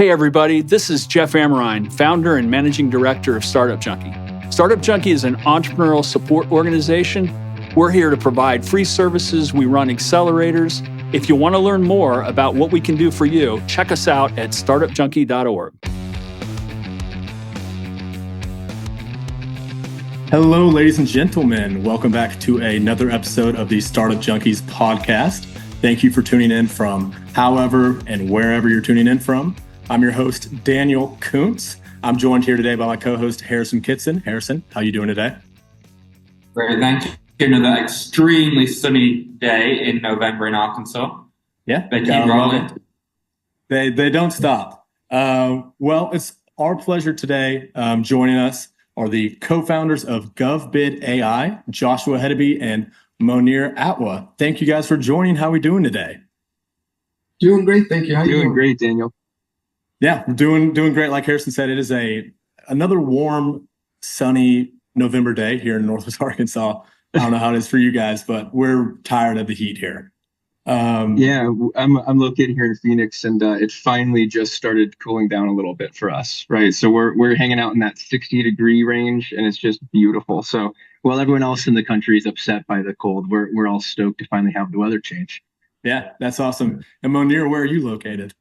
Hey everybody, this is Jeff Amerine, founder and managing director of Startup Junkie. Startup Junkie is an entrepreneurial support organization. We're here to provide free services. We run accelerators. If you want to learn more about what we can do for you, check us out at startupjunkie.org. Hello, ladies and gentlemen. Welcome back to another episode of the Startup Junkies podcast. Thank you for tuning in from however and wherever you're tuning in from. I'm your host, Daniel Koonce. I'm joined here today by my co-host, Harrison Kitson. Harrison, how you doing today? Great, thank you. Another extremely sunny day in November in Arkansas. Yeah, they keep rolling. They don't stop. Well, it's our pleasure today. Joining us are the co-founders of GovBidAI, Joshua Hedeby and Moner Attwa. Thank you guys for joining. How are we doing today? Doing great, thank you. How you doing? Great, Daniel. Yeah, doing great. Like Harrison said, it is another warm, sunny November day here in Northwest Arkansas. I don't know how it is for you guys, but we're tired of the heat here. I'm located here in Phoenix, and it finally just started cooling down a little bit for us, right? So we're hanging out in that 60-degree range, and it's just beautiful. So while everyone else in the country is upset by the cold, we're all stoked to finally have the weather change. Yeah, that's awesome. And Moner, where are you located?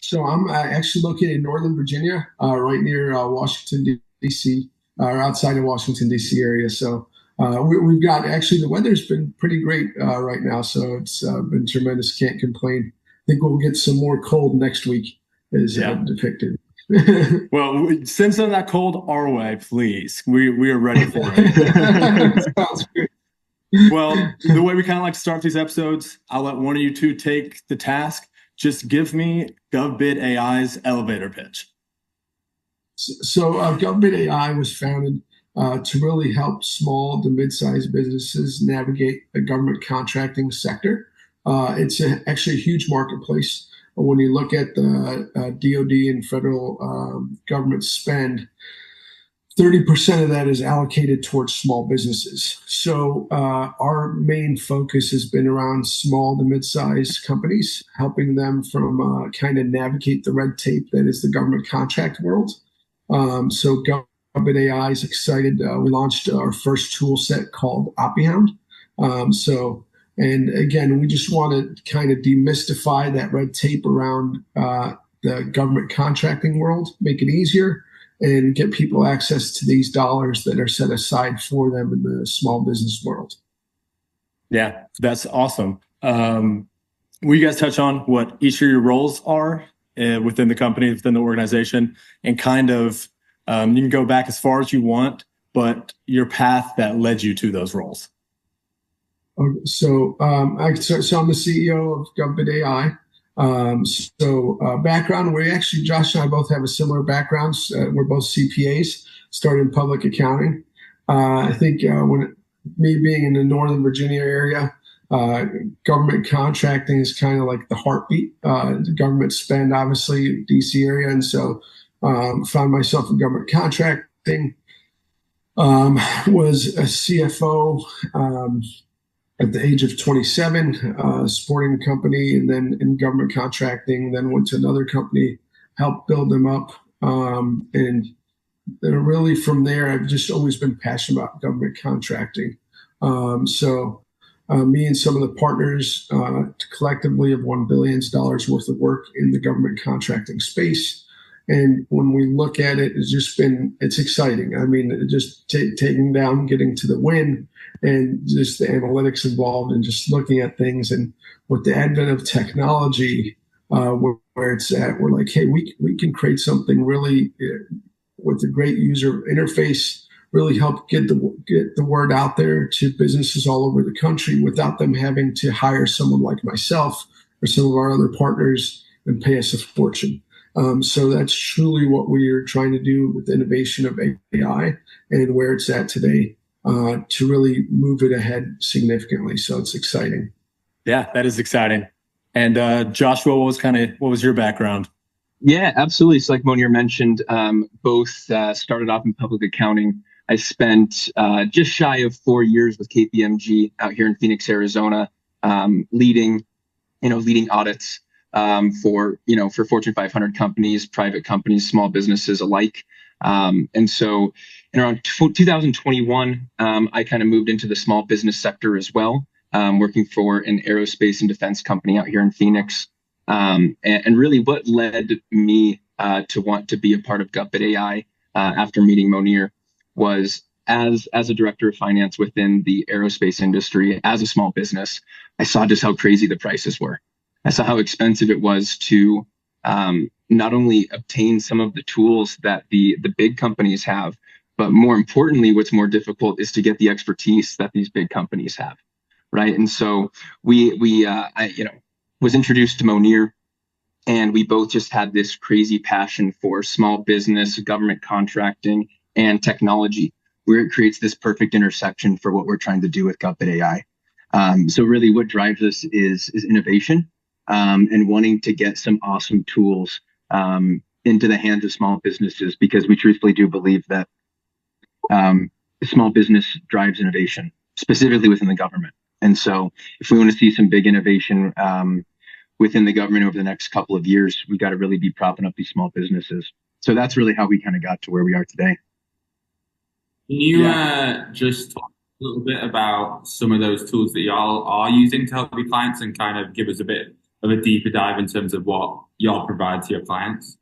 So I'm actually located in Northern Virginia, right near Washington, D.C., or outside of Washington, D.C. area. So we've got, actually, the weather's been pretty great right now. So it's been tremendous. Can't complain. I think we'll get some more cold next week, as depicted. Well, send some of that cold our way, please. We are ready for it. Sounds good. Well, the way we kind of like to start these episodes, I'll let one of you two take the task. Just give me GovBidAI's elevator pitch. So GovBidAI was founded to really help small to mid-sized businesses navigate the government contracting sector. It's actually a huge marketplace. When you look at the DoD and federal government spend, 30% of that is allocated towards small businesses. So our main focus has been around small to mid-sized companies, helping them from kind of navigate the red tape that is the government contract world. So GovBidAI is excited. We launched our first tool set called Opportunity Hound. And again, we just want to kind of demystify that red tape around the government contracting world, make it easier, and get people access to these dollars that are set aside for them in the small business world. Yeah, that's awesome. Will you guys touch on what each of your roles are within the company, within the organization, and kind of, you can go back as far as you want, but your path that led you to those roles? So I'm the CEO of GovBidAI. Background, Josh and I both have a similar background. We're both CPAs, started in public accounting. I think me being in the Northern Virginia area, government contracting is kind of like the heartbeat. The government spend, obviously, DC area. And so found myself in government contracting, was a CFO at the age of 27, sporting company, and then in government contracting, then went to another company, helped build them up. And then really from there, I've just always been passionate about government contracting. Me and some of the partners collectively have $1 billion worth of work in the government contracting space. And when we look at it, it's exciting. I mean, just taking down, getting to the win, and just the analytics involved, and just looking at things. And with the advent of technology, where it's at, we're like, hey, we can create something really with a great user interface, really help get the word out there to businesses all over the country without them having to hire someone like myself or some of our other partners and pay us a fortune. So that's truly what we are trying to do with the innovation of AI and where it's at today, to really move it ahead significantly. So it's exciting. Yeah, that is exciting. And Joshua, what was your background? Yeah, absolutely. So like Moner mentioned, both started off in public accounting. I spent just shy of 4 years with KPMG out here in Phoenix, Arizona, leading audits for Fortune 500 companies, private companies, small businesses alike. And so in around 2021, I kind of moved into the small business sector as well, working for an aerospace and defense company out here in Phoenix. And really what led me to want to be a part of GovBidAI after meeting Moner was as a director of finance within the aerospace industry, as a small business, I saw just how crazy the prices were. I saw how expensive it was to not only obtain some of the tools that the big companies have, but more importantly, what's more difficult is to get the expertise that these big companies have, right? And so I was introduced to Moner, and we both just had this crazy passion for small business, government contracting, and technology, where it creates this perfect intersection for what we're trying to do with GovBidAI. So really what drives us is innovation, and wanting to get some awesome tools into the hands of small businesses, because we truthfully do believe that small business drives innovation, specifically within the government. And so if we want to see some big innovation within the government over the next couple of years, we've got to really be propping up these small businesses. So that's really how we kind of got to where we are today. Can you just talk a little bit about some of those tools that y'all are using to help your clients, and kind of give us a bit of a deeper dive in terms of what y'all provide to your clients?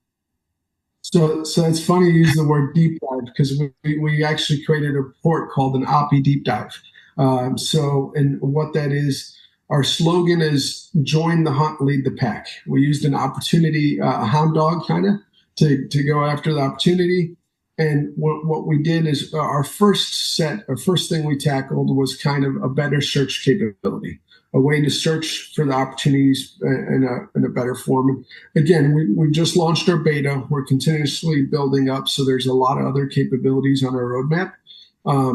So it's funny you use the word deep dive, because we actually created a report called an OPI deep dive. And what that is, our slogan is join the hunt, lead the pack. We used an opportunity hound dog kind of to go after the opportunity. And what we did is our first thing we tackled was kind of a better search capability, a way to search for the opportunities in a better form. And again, we just launched our beta. We're continuously building up, so there's a lot of other capabilities on our roadmap.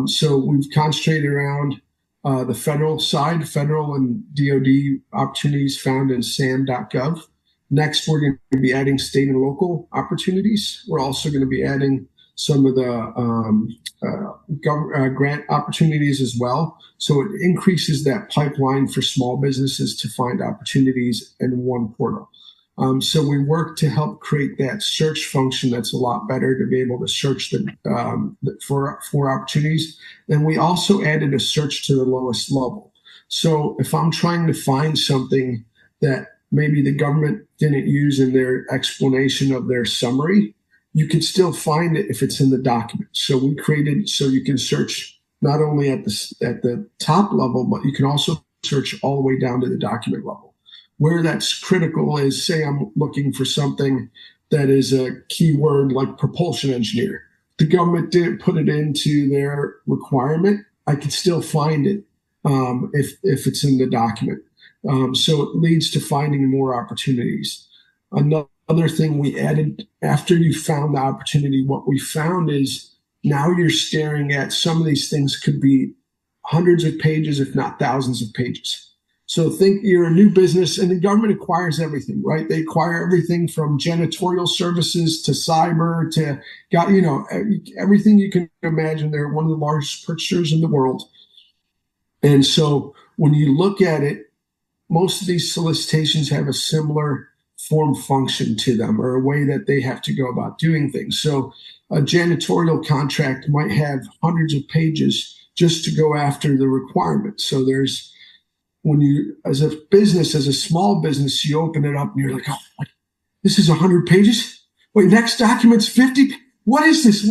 So we've concentrated around the federal side, federal and DoD opportunities found in sam.gov. Next, we're going to be adding state and local opportunities. We're also going to be adding some of the grant opportunities as well. So it increases that pipeline for small businesses to find opportunities in one portal. So we work to help create that search function that's a lot better to be able to search for opportunities. And we also added a search to the lowest level. So if I'm trying to find something that maybe the government didn't use in their explanation of their summary, you can still find it if it's in the document. So we created so you can search not only at the top level, but you can also search all the way down to the document level. Where that's critical is, say I'm looking for something that is a keyword like propulsion engineer. The government didn't put it into their requirement. I can still find it if it's in the document. So it leads to finding more opportunities. Another thing we added after you found the opportunity, what we found is now you're staring at some of these things could be hundreds of pages, if not thousands of pages. So think you're a new business, and the government acquires everything, right? They acquire everything from janitorial services to cyber to, everything you can imagine. They're one of the largest purchasers in the world. And so when you look at it, most of these solicitations have a similar form function to them, or a way that they have to go about doing things. So a janitorial contract might have hundreds of pages just to go after the requirements. So when you, as a small business, you open it up and you're like, oh, what? This is 100 pages? Wait, next document's 50? What is this?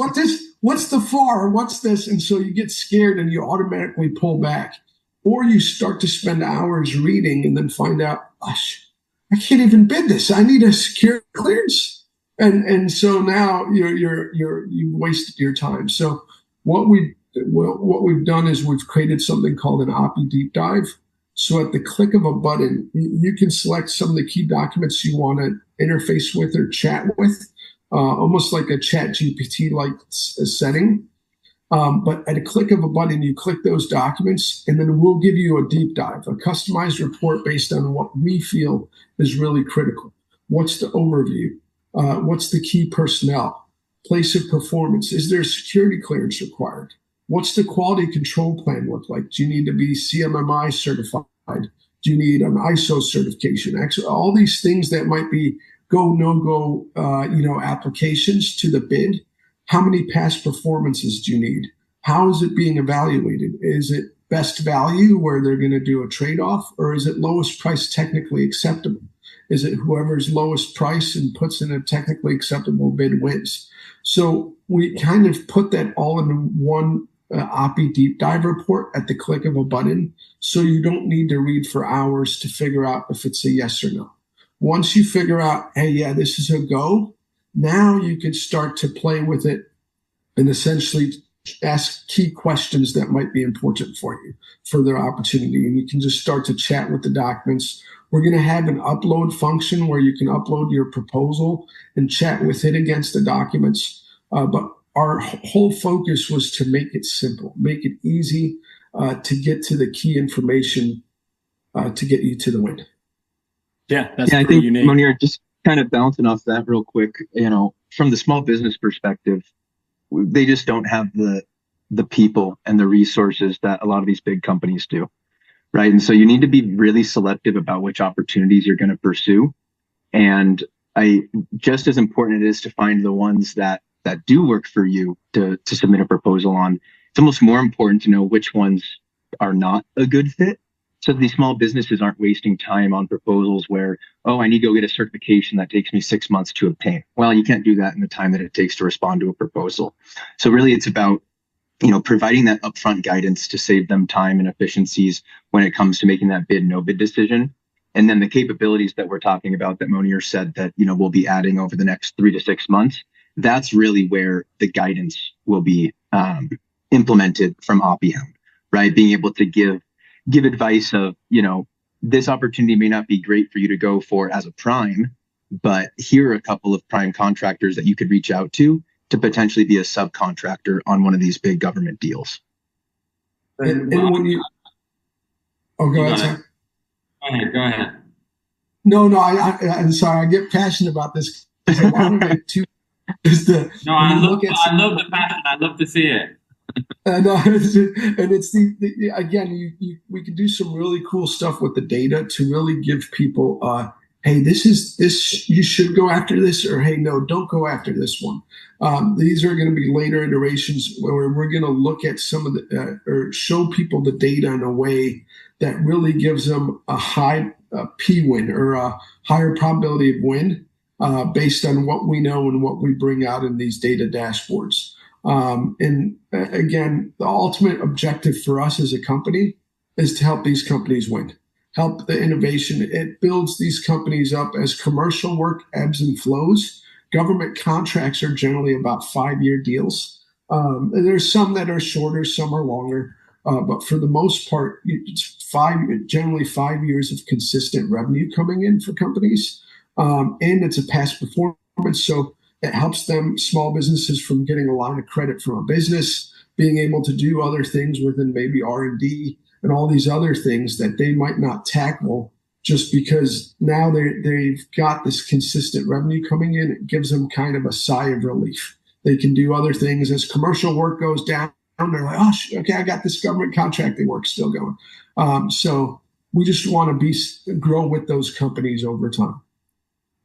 What's the FAR? What's this? And so you get scared and you automatically pull back. Or you start to spend hours reading and then find out, gosh, I can't even bid this. I need a secure clearance. And so now you wasted your time. So what we've done is we've created something called an OPI deep dive. So at the click of a button, you can select some of the key documents you want to interface with or chat with, almost like a chat GPT-like setting. But at a click of a button, you click those documents, and then we'll give you a deep dive, a customized report based on what we feel is really critical. What's the overview? What's the key personnel? Place of performance? Is there security clearance required? What's the quality control plan look like? Do you need to be CMMI certified? Do you need an ISO certification? Actually, all these things that might be go, no-go, applications to the bid. How many past performances do you need? How is it being evaluated? Is it best value where they're going to do a trade-off, or is it lowest price technically acceptable? Is it whoever's lowest price and puts in a technically acceptable bid wins? So we kind of put that all in one OPI deep dive report at the click of a button, so you don't need to read for hours to figure out if it's a yes or no. Once you figure out, hey, yeah, this is a go, now you can start to play with it and essentially ask key questions that might be important for you for their opportunity. And you can just start to chat with the documents. We're going to have an upload function where you can upload your proposal and chat with it against the documents. But our whole focus was to make it simple, make it easy to get to the key information to get you to the win. Yeah, that's I pretty think, unique. Moner, just kind of bouncing off that real quick, from the small business perspective, they just don't have the people and the resources that a lot of these big companies do, right? And so you need to be really selective about which opportunities you're going to pursue. And just as important it is to find the ones that do work for you to submit a proposal on, it's almost more important to know which ones are not a good fit, so these small businesses aren't wasting time on proposals where, I need to go get a certification that takes me 6 months to obtain. Well, you can't do that in the time that it takes to respond to a proposal. So really it's about, providing that upfront guidance to save them time and efficiencies when it comes to making that bid, no bid decision. And then the capabilities that we're talking about that Moner said that, we'll be adding over the next 3 to 6 months, that's really where the guidance will be implemented from OPI Hound, right? Being able to give advice of, this opportunity may not be great for you to go for as a prime, but here are a couple of prime contractors that you could reach out to potentially be a subcontractor on one of these big government deals. And when you, go ahead, sir. Go ahead. No, I'm sorry. I get passionate about this because a lot of it too is I love the passion. I love to see it. And it's again, we can do some really cool stuff with the data to really give people, hey, this you should go after this, or hey, no, don't go after this one. These are going to be later iterations where we're going to look at some of or show people the data in a way that really gives them a high P win or a higher probability of win based on what we know and what we bring out in these data dashboards. And again, the ultimate objective for us as a company is to help these companies win, help the innovation. It builds these companies up as commercial work ebbs and flows. Government contracts are generally about 5-year deals. And there's some that are shorter, some are longer. But for the most part, it's generally 5 years of consistent revenue coming in for companies. And it's a past performance. So it helps them, small businesses, from getting a line of credit from a business, being able to do other things within maybe R&D and all these other things that they might not tackle just because now they've got this consistent revenue coming in. It gives them kind of a sigh of relief. They can do other things as commercial work goes down. They're like, okay, I got this government contracting work still going. So we just want to grow with those companies over time.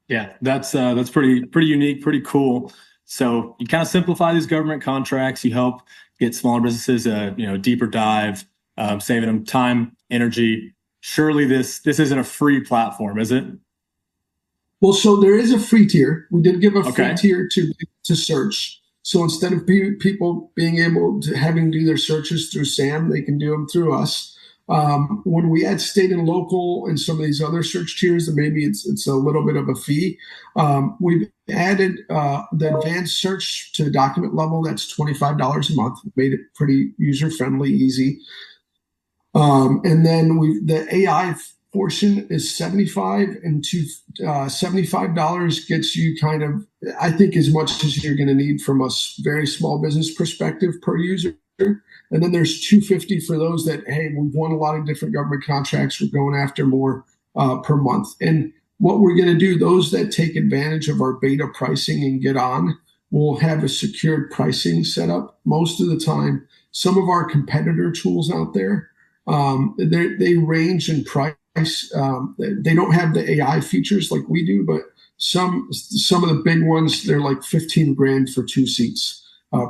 Yeah, that's pretty unique, pretty cool. So you kind of simplify these government contracts. You help get smaller businesses a deeper dive, saving them time, energy. Surely this isn't a free platform, is it? Well, so there is a free tier. We did give a free tier to search. So instead of people being able to having to do their searches through SAM, they can do them through us. When we add state and local and some of these other search tiers, maybe it's a little bit of a fee. We've added the advanced search to the document level. That's $25 a month. Made it pretty user friendly, easy. And then the AI portion is $75, and $75 gets you kind of, I think, as much as you're going to need from a very small business perspective per user. And then there's $250 for those that, hey, we've won a lot of different government contracts. We're going after more per month. And what we're going to do, those that take advantage of our beta pricing and get on, will have a secured pricing set up. Most of the time, some of our competitor tools out there, they range in price They don't have the AI features like we do, but some of the big ones, they're like 15 grand for 2 seats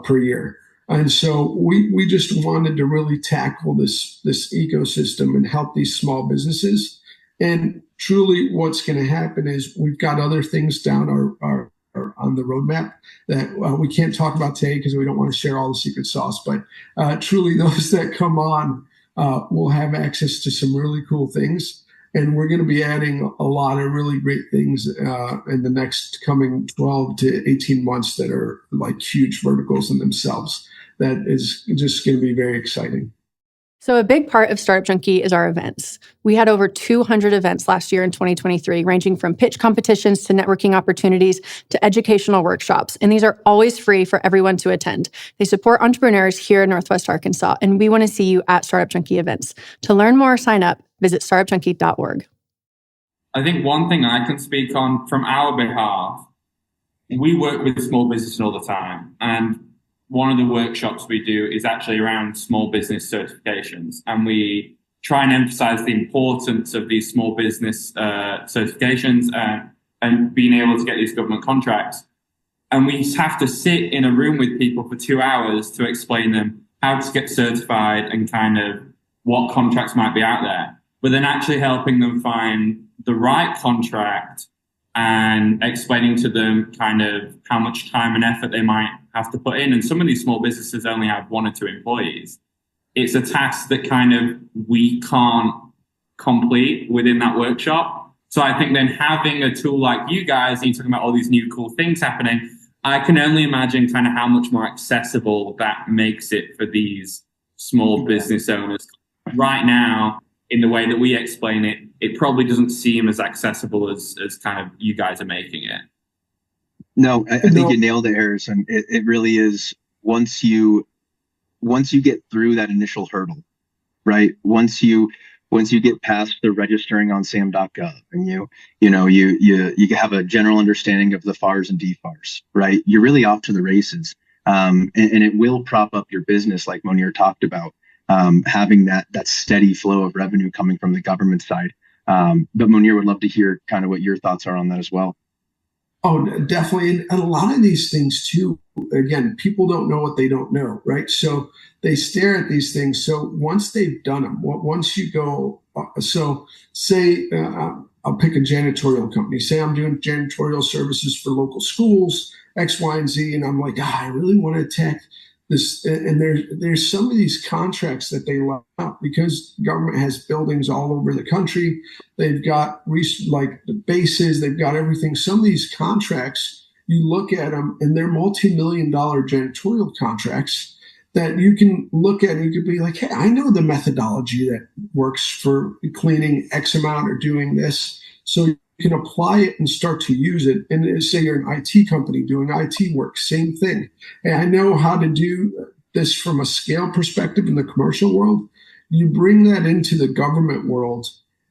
per year. And so we just wanted to really tackle this ecosystem and help these small businesses. And truly what's going to happen is we've got other things down our on the roadmap that we can't talk about today because we don't want to share all the secret sauce. But truly those that come on will have access to some really cool things. And we're going to be adding a lot of really great things in the next coming 12 to 18 months that are like huge verticals in themselves. That is just going to be very exciting. So a big part of Startup Junkie is our events. We had over 200 events last year in 2023, ranging from pitch competitions to networking opportunities to educational workshops. And these are always free for everyone to attend. They support entrepreneurs here in Northwest Arkansas, and we want to see you at Startup Junkie events. To learn more or sign up, visit startupjunkie.org. I think one thing I can speak on from our behalf, we work with small businesses all the time. And one of the workshops we do is actually around small business certifications. And we try and emphasize the importance of these small business certifications and being able to get these government contracts. And we have to sit in a room with people for 2 hours to explain them how to get certified and kind of what contracts might be out there, but then actually helping them find the right contract and explaining to them kind of how much time and effort they might have to put in. And some of these small businesses only have 1 or 2 employees. It's a task that kind of we can't complete within that workshop. So I think then having a tool like you guys, and you're talking about all these new cool things happening, I can only imagine kind of how much more accessible that makes it for these small business owners. Right now, in the way that we explain it, it probably doesn't seem as accessible as kind of you guys are making it. No, I think you nailed it, Harrison. It really is. Once you get through that initial hurdle, right? Once you get past the registering on sam.gov and you have a general understanding of the FARs and DFARs, right? You're really off to the races. And it will prop up your business, like Moner talked about, having that steady flow of revenue coming from the government side. But Moner, would love to hear kind of what your thoughts are on that as well. Oh, definitely. And a lot of these things too, again, people don't know what they don't know, right? So they stare at these things. So once they've done them, once you go, so say, I'll pick a janitorial company. Say I'm doing janitorial services for local schools, X, Y, and Z. And I'm like, I really want to attack this. And there's some of these contracts that they let out because the government has buildings all over the country. They've got like the bases, they've got everything. Some of these contracts, you look at them and they're multi-million-dollar janitorial contracts that you can look at and you could be like, hey, I know the methodology that works for cleaning X amount or doing this. So you can apply it and start to use it. And say you're an IT company doing IT work, same thing. Hey, I know how to do this from a scale perspective in the commercial world. You bring that into the government world,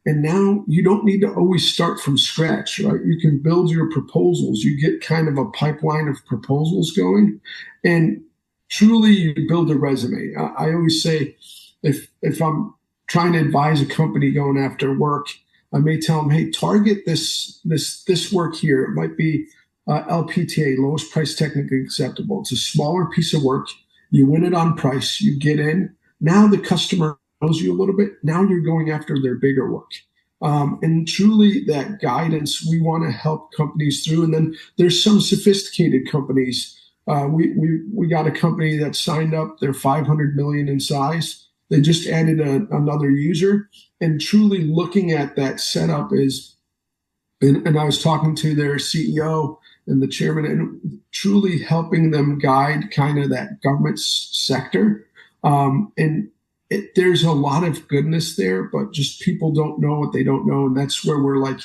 and now you don't need to always start from scratch, right? You can build your proposals. You get kind of a pipeline of proposals going, and truly you build a resume. I always say, if I'm trying to advise a company going after work, I may tell them, hey, target this work here. It might be LPTA, lowest price technically acceptable. It's a smaller piece of work. You win it on price. You get in. Now the customer knows you a little bit. Now you're going after their bigger work. And truly that guidance we want to help companies through. And then there's some sophisticated companies. We got a company that signed up. They're 500 million in size. They just added another user, and truly looking at that setup is, and I was talking to their CEO and the chairman and truly helping them guide kind of that government sector. And there's a lot of goodness there, but just people don't know what they don't know. And that's where we're like,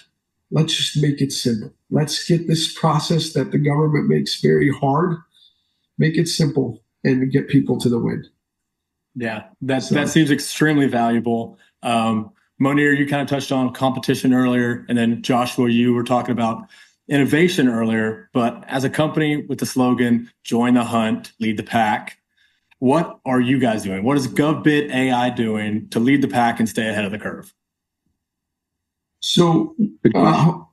let's just make it simple. Let's get this process that the government makes very hard, make it simple and get people to the win. Yeah, that seems extremely valuable. Moner, you kind of touched on competition earlier, and then Joshua, you were talking about innovation earlier. But as a company with the slogan, join the hunt, lead the pack, what are you guys doing? What is GovBidAI doing to lead the pack and stay ahead of the curve? So, Good question.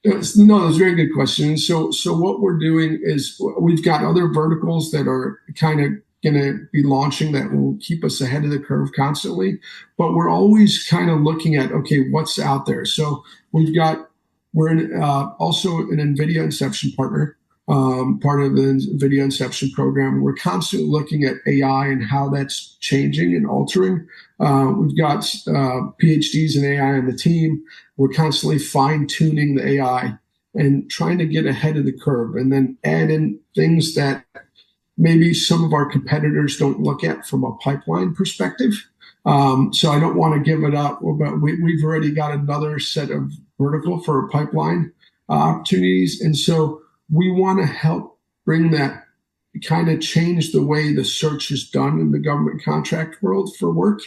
no, that's a very good question. So what we're doing is we've got other verticals that are kind of going to be launching that will keep us ahead of the curve constantly. But we're always kind of looking at, okay, what's out there? So we're also an NVIDIA Inception partner, part of the NVIDIA Inception program. We're constantly looking at AI and how that's changing and altering. We've got PhDs in AI on the team. We're constantly fine-tuning the AI and trying to get ahead of the curve, and then add in things that maybe some of our competitors don't look at from a pipeline perspective. So I don't want to give it up, but we've already got another set of vertical for pipeline opportunities. And so we want to help bring that, kind of change the way the search is done in the government contract world for work.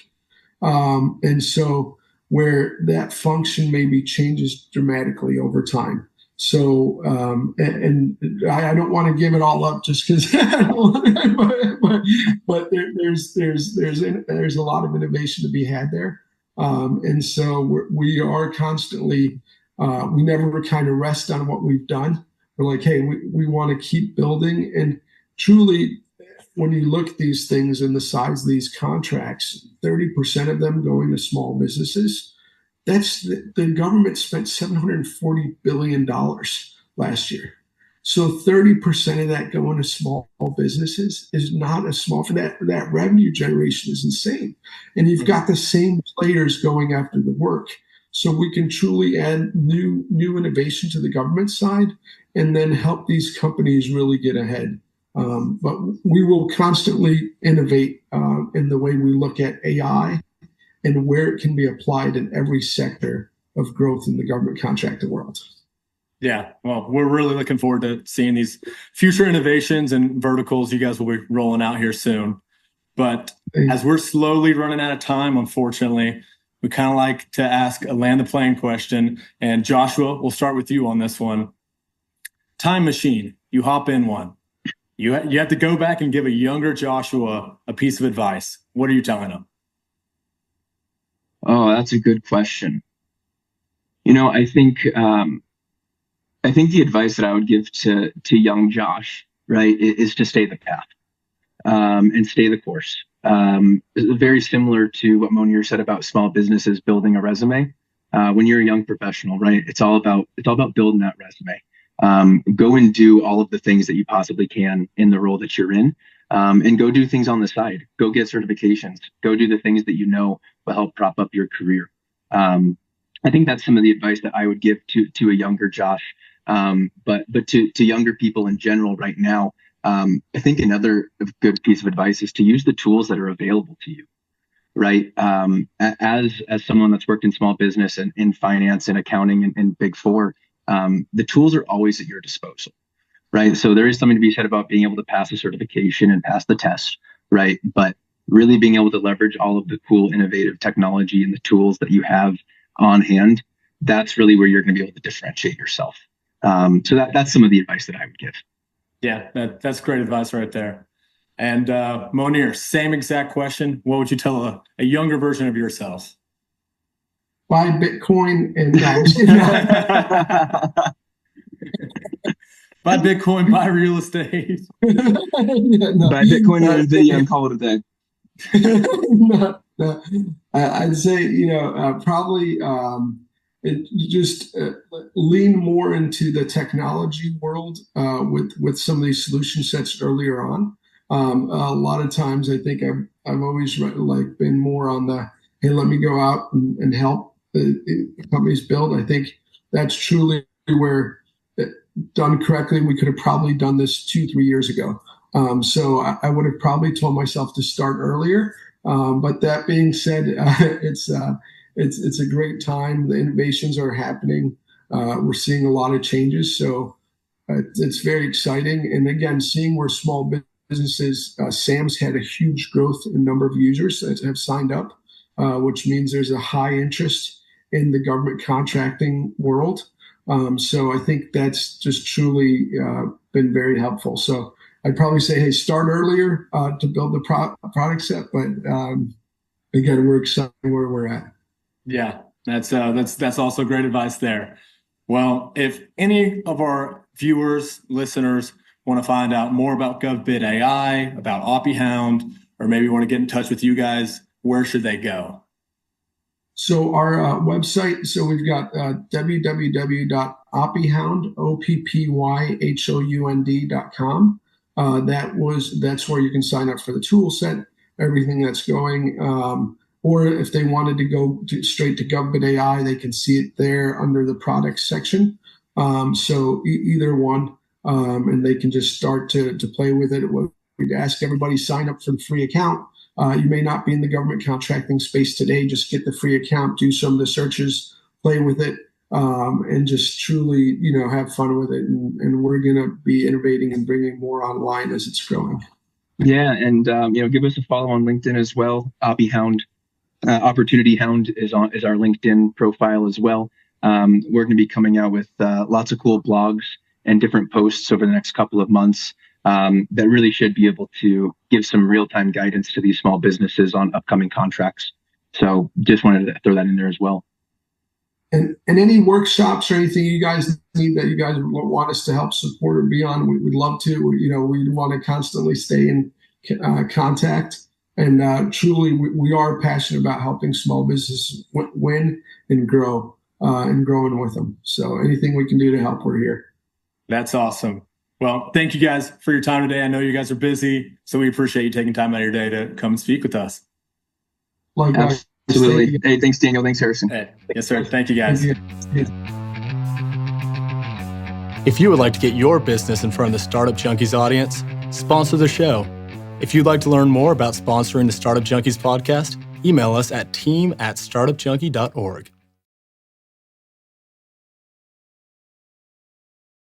And so where that function maybe changes dramatically over time. So, and I don't want to give it all up just because, but there's a lot of innovation to be had there. And so we are constantly, we never kind of rest on what we've done. We're like, hey, we want to keep building. And truly, when you look at these things and the size of these contracts, 30% of them going to small businesses. That's the government spent $740 billion last year. So 30% of that going to small businesses is not a small, for that revenue generation is insane. And you've got the same players going after the work. So we can truly add new innovation to the government side and then help these companies really get ahead. But we will constantly innovate in the way we look at AI and where it can be applied in every sector of growth in the government contracting world. Yeah, well, we're really looking forward to seeing these future innovations and verticals you guys will be rolling out here soon. But as we're slowly running out of time, unfortunately, we kind of like to ask a land the plane question. And Joshua, we'll start with you on this one. Time machine, you hop in one. You have to go back and give a younger Joshua a piece of advice. What are you telling him? Oh, that's a good question. I think the advice that I would give to young Josh, right, is to stay the path, and stay the course. Very similar to what Moner said about small businesses building a resume. When you're a young professional, right, it's all about building that resume. Go and do all of the things that you possibly can in the role that you're in. And go do things on the side. Go get certifications. Go do the things that will help prop up your career. I think that's some of the advice that I would give to a younger Josh. But to younger people in general right now, I think another good piece of advice is to use the tools that are available to you. Right. As someone that's worked in small business and in finance and accounting and Big Four, the tools are always at your disposal. Right. So there is something to be said about being able to pass a certification and pass the test. Right. But really being able to leverage all of the cool, innovative technology and the tools that you have on hand, that's really where you're going to be able to differentiate yourself. So that's some of the advice that I would give. Yeah, that's great advice right there. And Moner, same exact question. What would you tell a younger version of yourself? Buy Bitcoin and buy Bitcoin, buy real estate. Buy Bitcoin and NVIDIA and call it a day. No. I'd say, probably just lean more into the technology world with some of these solution sets earlier on. A lot of times I think I've always been more on the, hey, let me go out and help the companies build. I think that's truly where, done correctly, we could have probably done this 2-3 years ago. So I would have probably told myself to start earlier. But that being said, it's a great time. The innovations are happening. We're seeing a lot of changes. So it's very exciting. And again, seeing where small businesses, SAM's had a huge growth in number of users that have signed up, which means there's a high interest in the government contracting world. So I think that's just truly been very helpful. So I'd probably say, hey, start earlier to build the product set. But again, we're excited where we're at. Yeah, That's also great advice there. Well, if any of our viewers, listeners want to find out more about GovBidAI, about Opportunity Hound, or maybe want to get in touch with you guys, where should they go? So our website, so we've got www.oppyhound.com. That's where you can sign up for the tool set, everything that's going. Or if they wanted to go straight to GovBidAI, they can see it there under the products section. So either one, and they can just start to play with it. We'd ask everybody sign up for the free account. You may not be in the government contracting space today. Just get the free account, do some of the searches, play with it, and just truly, have fun with it. And we're going to be innovating and bringing more online as it's growing. Yeah, and give us a follow on LinkedIn as well. Opportunity Hound. Opportunity Hound is our LinkedIn profile as well. We're going to be coming out with lots of cool blogs and different posts over the next couple of months that really should be able to give some real-time guidance to these small businesses on upcoming contracts. So just wanted to throw that in there as well. And any workshops or anything you guys need that you guys want us to help support or be on, we'd love to. We want to constantly stay in contact. And truly, we are passionate about helping small businesses win and grow and growing with them. So anything we can do to help, we're here. That's awesome. Well, thank you guys for your time today. I know you guys are busy, so we appreciate you taking time out of your day to come and speak with us. Likewise. Absolutely. Hey, thanks, Daniel. Thanks, Harrison. Hey, yes, sir. Thank you, guys. If you would like to get your business in front of the Startup Junkies audience, sponsor the show. If you'd like to learn more about sponsoring the Startup Junkies podcast, email us at team@startupjunkie.org.